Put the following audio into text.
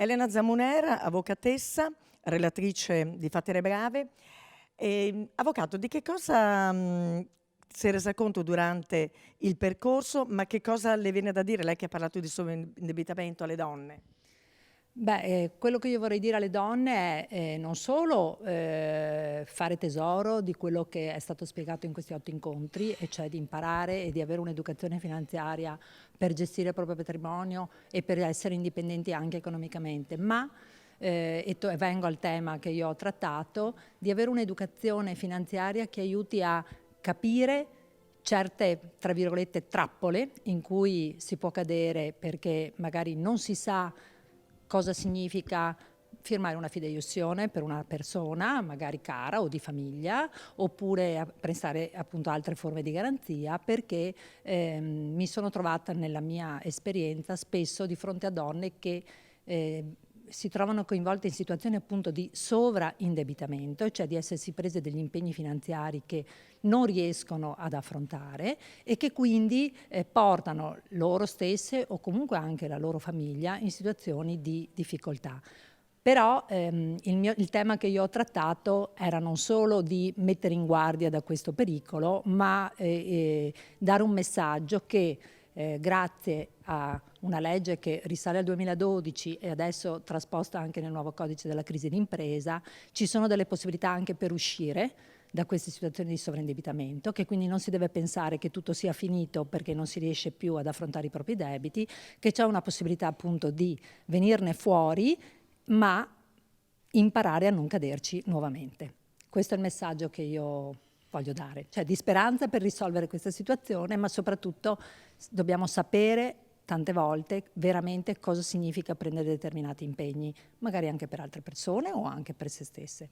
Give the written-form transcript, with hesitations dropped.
Elena Zamuner, avvocatessa, relatrice di Fatte Brave. Avvocato, di che cosa si è resa conto durante il percorso, ma che cosa le viene da dire, lei che ha parlato di sovraindebitamento alle donne? Quello che io vorrei dire alle donne è non solo fare tesoro di quello che è stato spiegato in questi 8 incontri, e cioè di imparare e di avere un'educazione finanziaria per gestire il proprio patrimonio e per essere indipendenti anche economicamente, ma vengo al tema che io ho trattato, di avere un'educazione finanziaria che aiuti a capire certe, tra virgolette, trappole in cui si può cadere perché magari non si sa cosa significa firmare una fideiussione per una persona, magari cara o di famiglia, oppure prestare appunto altre forme di garanzia, perché mi sono trovata nella mia esperienza spesso di fronte a donne che si trovano coinvolte in situazioni appunto di sovraindebitamento, cioè di essersi prese degli impegni finanziari che non riescono ad affrontare e che quindi portano loro stesse o comunque anche la loro famiglia in situazioni di difficoltà. Però il tema che io ho trattato era non solo di mettere in guardia da questo pericolo, ma dare un messaggio che grazie a una legge che risale al 2012 e adesso trasposta anche nel nuovo codice della crisi d'impresa, ci sono delle possibilità anche per uscire da queste situazioni di sovraindebitamento, che quindi non si deve pensare che tutto sia finito perché non si riesce più ad affrontare i propri debiti, che c'è una possibilità appunto di venirne fuori, ma imparare a non caderci nuovamente. Questo è il messaggio che io voglio dare, cioè di speranza per risolvere questa situazione, ma soprattutto dobbiamo sapere tante volte veramente cosa significa prendere determinati impegni, magari anche per altre persone o anche per se stesse.